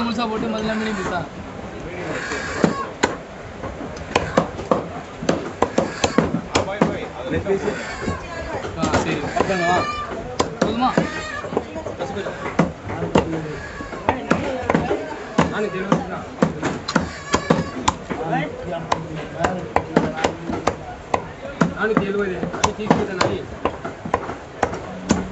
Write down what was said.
முழுசா போட்டு முதல்ல மீடியம் பீஸா சரி போதுமா நானூற்றி 70